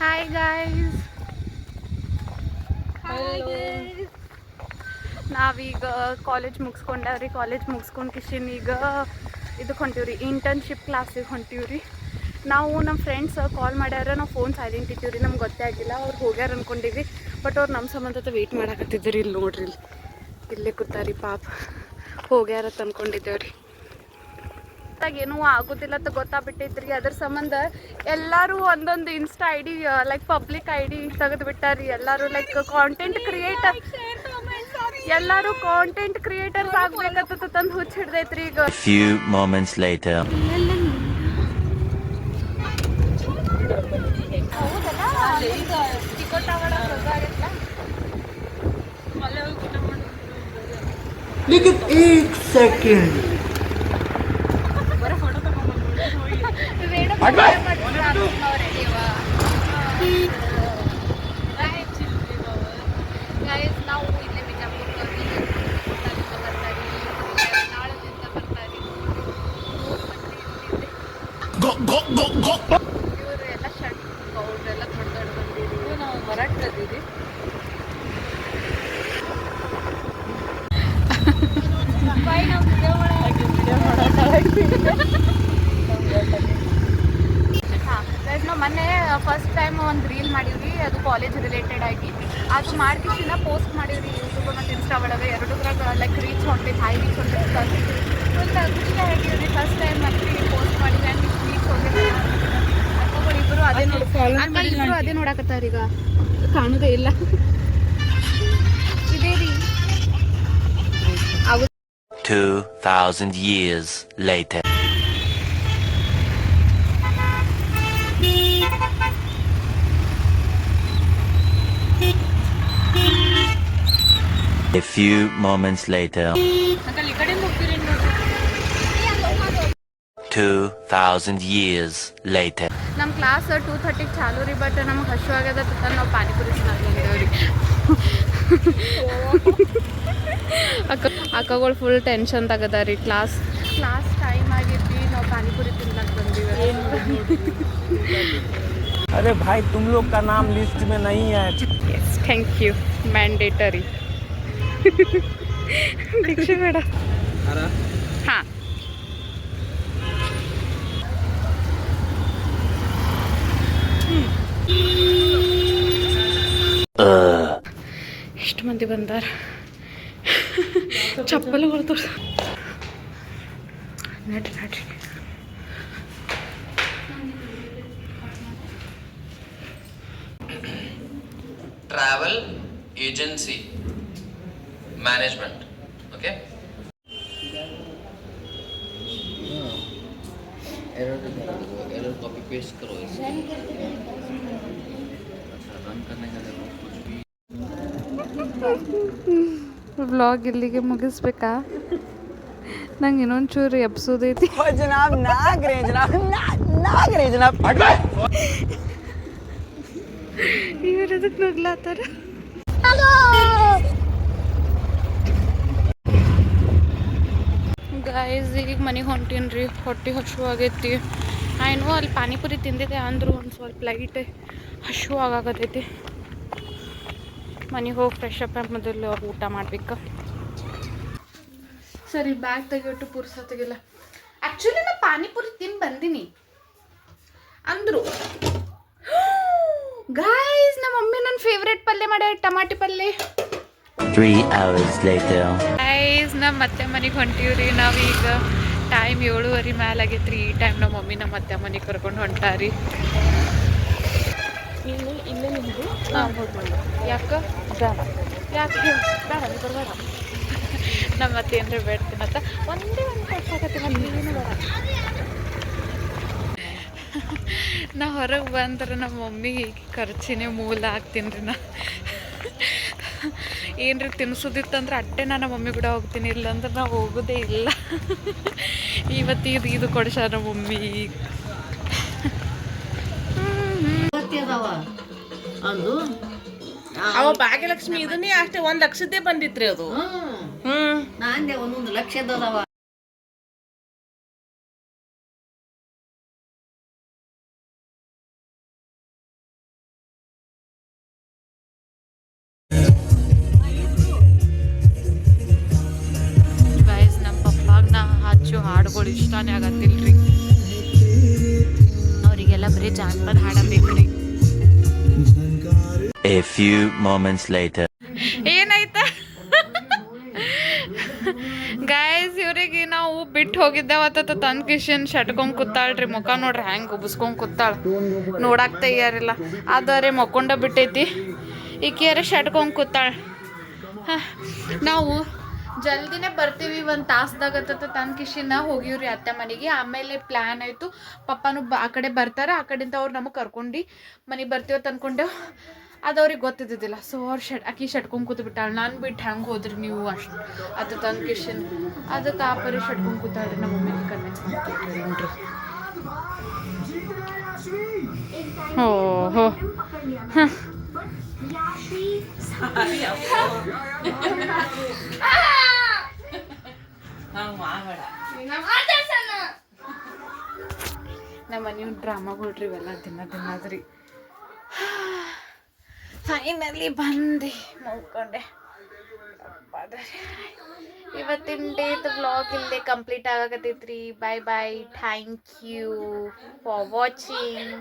Hi guys. Hello. ನಾವೀಗ college ಮುಗಿಸ್ಕೊಂಡವ್ರಿ. College ಮುಗಿಸ್ಕೊಂಡು ಕಿಶನ್ ಈಗ ಇದಕ್ಕೆ ಹೊಂಟೀವ್ರಿ, ಇಂಟರ್ನ್ಶಿಪ್ ಕ್ಲಾಸಿಗೆ ಹೊಂಟೀವ್ರಿ. ನಾವು ನಮ್ಮ ಫ್ರೆಂಡ್ಸ್ ಕಾಲ್ ಮಾಡ್ಯಾರ, ನಾವು ಫೋನ್ ಸೈಲೆಂಟ್ ಇಟ್ಟಿವ್ರಿ, ನಮ್ಗೆ ಗೊತ್ತೇ ಆಗಿಲ್ಲ ಅವ್ರು ಹೋಗ್ಯಾರ ಅಂದ್ಕೊಂಡಿವಿ. ಬಟ್ ಅವ್ರು ನಮ್ಮ ಸಂಬಂಧ ವೆಯ್ಟ್ ಮಾಡಕತ್ತಿದ್ದೀರಿ. ಇಲ್ಲಿ ನೋಡ್ರಿ, ಇಲ್ಲೇ ಕೂತಾರಿ ಪಾಪ, ಹೋಗ್ಯಾರತ್ ಅಂದ್ಕೊಂಡಿದ್ದೇವ್ರಿ. ಏನೂ ಆಗೋದಿಲ್ಲ ಅಂತ ಗೊತ್ತಾಗ್ಬಿಟ್ಟೈತ್ರಿ. ಅದ್ರ ಸಂಬಂಧ ಎಲ್ಲರೂ ಒಂದೊಂದು insta I D like public I D ತೆಗೆದು ಬಿಟ್ಟಾರಿ. ಎಲ್ಲರೂ ಲೈಕ್ ಕಾಂಟೆಂಟ್ ಕ್ರಿಯೇಟರ್, ಎಲ್ಲರೂ ಕಾಂಟೆಂಟ್ ಕ್ರಿಯೇಟರ್ಸ್ ಆಗ್ಬೇಕಂತ ತಂದು ಹುಚ್ಚ ಹಿಡ್ದೈತ್ರಿ ಈಗ. Few moments later. लेकिन एक सेकंड ನಾವು ಇಲ್ಲೇ ಬಿಜಾಪುರದವ್ರಿ, ಇವರು ಎಲ್ಲ ಶರ್ಟ್ ಅವ್ರೆಲ್ಲ ದೊಡ್ಡ ದೊಡ್ಡ ಬಂದಿರಿ. ನಾವು ಮರಾಠದಿರಿ. ನಾವು ಮೊನ್ನೆ ಫಸ್ಟ್ ಟೈಮ್ ಒಂದು ರೀಲ್ ಮಾಡಿದ್ವಿ, ಅದು ಕಾಲೇಜ್ ರಿಲೇಟೆಡ್ ಆಗಿ. ಅದು ಮಾಡ್ತಿದ್ದ ಪೋಸ್ಟ್ ಮಾಡಿದ್ವಿ ಯೂಟ್ಯೂಬ್ ಮತ್ತು ಇನ್ಸ್ಟಾ ಒಳಗೆ. ಎರಡೂದ್ರಾಗ ಲೈಕ್ ರೀಚ್ ಹೊಂಟೈತೆ, ಹೈ ರೀಚ್ ಹೊಂಟೈತೆ. ಫುಲ್ ಖುಷಿ ಆಗಿದ್ವಿ ಫಸ್ಟ್ ಟೈಮ್ ಮತ್ತೆ ಪೋಸ್ಟ್ ಮಾಡಿದ್ವಿ. ಆ್ಯಂಡ್ ರೀಚ್ ಹೊಂಟೈತೆ. ಅಕ್ಕಗಳು ಇಬ್ಬರು ಅದೇ ಇಬ್ಬರು ಅದೇ ನೋಡಕತ್ತಾರ. ಈಗ ಕಾಣೋದೇ ಇಲ್ಲ. ಇದೇ ರೀ 2000 years later. A few moments later. 2000 years later. ನಮ್ಮ ಕ್ಲಾಸ್ 2:30 ಚಾಲು ರೀ. ಬಟ್ ನಮ್ಗೆ ಹಶು ಆಗ್ಯದ ನಾವು ಪಾನಿಪುರಿ ತಿನ್ನೋರಿ. ಅಕ್ಕಗಳು ಫುಲ್ ಟೆನ್ಷನ್ ತಗದಾರಿ. ಕ್ಲಾಸ್ ಟೈಮ್ ಆಗೈತಿ, ನಾವು ಪಾನಿಪುರಿ ತಿನ್ನಕ್ ಬಂದೀವಿ. अरे भाई तुम लोग का नाम लिस्ट में नहीं है. Yes, thank you. ಮ್ಯಾಂಡೇಟರಿ. ದೀಕ್ಷೆ ಬೇಡ. ಹಾಂ, ಎಷ್ಟು ಮಂದಿ ಬಂದಾರ. ಚಪ್ಪಲಿಗಳು ತೋರ್ಸ. ನಡ್ರಿ ನಡ್ರಿ. travel agency management. Okay, error copy paste करो इसे. अच्छा रन करने का जरूरत कुछ भी. ವ್ಲಾಗ್ ಇಲ್ಲಿಗೆ ಮುಗಿಸ್ಬೇಕಾ? ನಂಗೆ ಇನ್ನೊಂದು ಚೂರು ಎಬ್ಸೋದೈತಿ. जनाब नाग रे जनाब, नाग रे जनाब. ಇವ್ರು ಅದಕ್ಕೆ ನುಗ್ಲಾತಾರ. ಗೈಸ್, ಈಗ ಮನೆಗೆ ಹೊಂಟೀನ್ರಿ. ಹೊಟ್ಟೆ ಹಶು ಆಗೈತಿ. ನೋ ಅಲ್ಲಿ ಪಾನಿಪುರಿ ತಿಂದಿದ್ದೆ, ಅಂದರೂ ಒಂದು ಸ್ವಲ್ಪ ಲೈಟ್ ಹಶು ಆಗಾಕತ್ತೈತಿ. ಮನೆಗೆ ಹೋಗಿ ಫ್ರೆಶ್ ಅಪ್ ಮೊದಲು ಊಟ ಮಾಡ್ಬೇಕು. ಸರಿ, ಬ್ಯಾಗ್ ತೆಗಿಯೋಟ್ಟು ಪುರ್ಸೊತ್ತಿಗಿಲ್ಲ. ಆ್ಯಕ್ಚುಲಿ ನಾ ಪಾನಿಪುರಿ ತಿಂದು ಬಂದೀನಿ ಅಂದರು. ಗಾಯ್ಸ್, ನಮ್ಮ ಮಮ್ಮಿ ನನ್ನ ಫೇವ್ರೇಟ್ ಪಲ್ಯ ಮಾಡ್ಯಾರ, ಟಮಾಟಿ ಪಲ್ಯ. 3 hours later. ಗೈಸ್, ನಮ್ಮ ಅತ್ತೆ ಮನೆಗೆ ಹೊಂಟೀವ್ರಿ. ನಾವೀಗ ಟೈಮ್ 7:30 ಮೇಲೆ ಆಗೈತ್ರಿ. ಈ ಟೈಮ್ ನಮ್ಮ ಮಮ್ಮಿ ನಮ್ಮ ಅತ್ತೆ ಮನೆಗೆ ಕರ್ಕೊಂಡು ಹೊಂಟಾರಿ. ಇಲ್ಲೇ ನಿಮ್ದು ಯಾಕೆ ಯಾಕೆ ಬೇಡ ಬರ್ಬೇಡ. ನಮ್ಮ ಅತ್ತೆ ಏನ್ರ ಬೇಡ್ತೀನಂತ ಒಂದೇ ಒಂದು ಕೊಡ್ಸಾಕತ್ತೀನಿ. ನೀವೇನು ಬೇಡ. ನಾ ಹೊರಗೆ ಬಂದ್ರೆ ನಮ್ಮ ಮಮ್ಮಿಗೆ ಖರ್ಚಿನೇ ಮೂಲ ಆಗ್ತೀನಿ ರೀ. ನಾ ಏನ್ರಿ ತಿನ್ಸೋದಿತ್ತಂದ್ರೆ ಅಟ್ಟೆ ನಾನು ಮಮ್ಮಿ ಕೂಡ ಹೋಗ್ತೀನಿ, ಇಲ್ಲಾಂದ್ರೆ ನಾವು ಹೋಗೋದೇ ಇಲ್ಲ. ಇವತ್ತು ಇದು ಕೊಡ್ಸಾರ ನಮ್ಮ ಮಮ್ಮಿ. ಅವ ಭಾಗ್ಯಲಕ್ಷ್ಮಿ ಇದನ್ನೇ ಅಷ್ಟೇ 1 ಲಕ್ಷದ್ದೇ ಬಂದಿತ್ರಿ ಅದು. ನಾಂದೆ 1 ಲಕ್ಷದವ. ಮಕ್ಕಳು ಇಷ್ಟನೇ ಆಗತ್ತಿಲ್ರಿ ಅವರಿಗೆಲ್ಲ ಬರೀ ಜಾನಪದ ಹಾಡಬೇಕ್ರಿ. A few moments later. ಏನಾಯ್ತ ಗಾಯ್ಸ್, ಇವ್ರಿಗೆ ನಾವು ಬಿಟ್ಟು ಹೋಗಿದ್ದೇವತ್ತ ತಂದ್ ಕಿಶನ್ ಶಟ್ಕೊಂಡ್ ಕೂತಾಳ್ರಿ. ಮುಖ ನೋಡ್ರಿ ಹೆಂಗೆ ಉಬ್ಸ್ಕೊಂಡ್ ಕೂತಾಳ, ನೋಡಾಕ್ ತಯಾರಿಲ್ಲ. ಆದರೆ ಮಕ್ಕೊಂಡ ಬಿಟ್ಟೈತಿ, ಈಕಿಯಾರ ಶಟ್ಕೊಂಡ್ ಕೂತಾಳ. ನಾವು ಜಲ್ದಿನೇ ಬರ್ತೀವಿ, ಒಂದು ತಾಸ್ದಾಗತ್ತ ತಂದ್ ಕಿಶಿನ ಹೋಗಿವ್ರಿ ಅತ್ತೆ ಮನೆಗೆ. ಆಮೇಲೆ ಪ್ಲ್ಯಾನ್ ಆಯಿತು ಪಪ್ಪನೂ ಆ ಕಡೆ ಬರ್ತಾರೆ, ಆ ಕಡೆಯಿಂದ ಅವ್ರು ನಮಗೆ ಕರ್ಕೊಂಡು ಮನೆಗೆ ಬರ್ತೀವತ್ತು ಅಂದ್ಕೊಂಡೆವು. ಅದು ಅವ್ರಿಗೆ ಗೊತ್ತಿದ್ದಿದ್ದಿಲ್ಲ. ಸೊ ಅವ್ರು ಆಕಿ ಶಟ್ಕೊಂಡ್ ಕೂತು ಬಿಟ್ಟಾಳ. ನಾನು ಬಿಟ್ಟು ಹೆಂಗೆ ಹೋದ್ರಿ ನೀವು ಅಷ್ಟು ಅದು ತಂದು ಕಿಶನ್, ಅದಕ್ಕೆ ಆ ಪರಿ ಶಟ್ಕೊಂಡ್ ಕೂತಾಳ್ರಿ. ನಮ್ಮ ಮಮ್ಮಿಗೆ ಕನ್ವಿನ್ಸ್ ಮಾಡ್ತೀವಿ ನೋಡ್ರಿ. ಓಹೋ ನಮ್ಮ ನೀವು ಡ್ರಾಮಾಗಳ್ರಿ ಇವೆಲ್ಲ ದಿನದ್ರಿ. ಫೈನಲಿ ಬಂದು ಮಲ್ಕೊಂಡೆ. ಇವತ್ತಿನ ಡೇದು ವ್ಲಾಗ್ ಇಲ್ಲದೆ ಕಂಪ್ಲೀಟ್ ಆಗಕತ್ತೈತ್ರಿ. Bye bye, thank you for watching.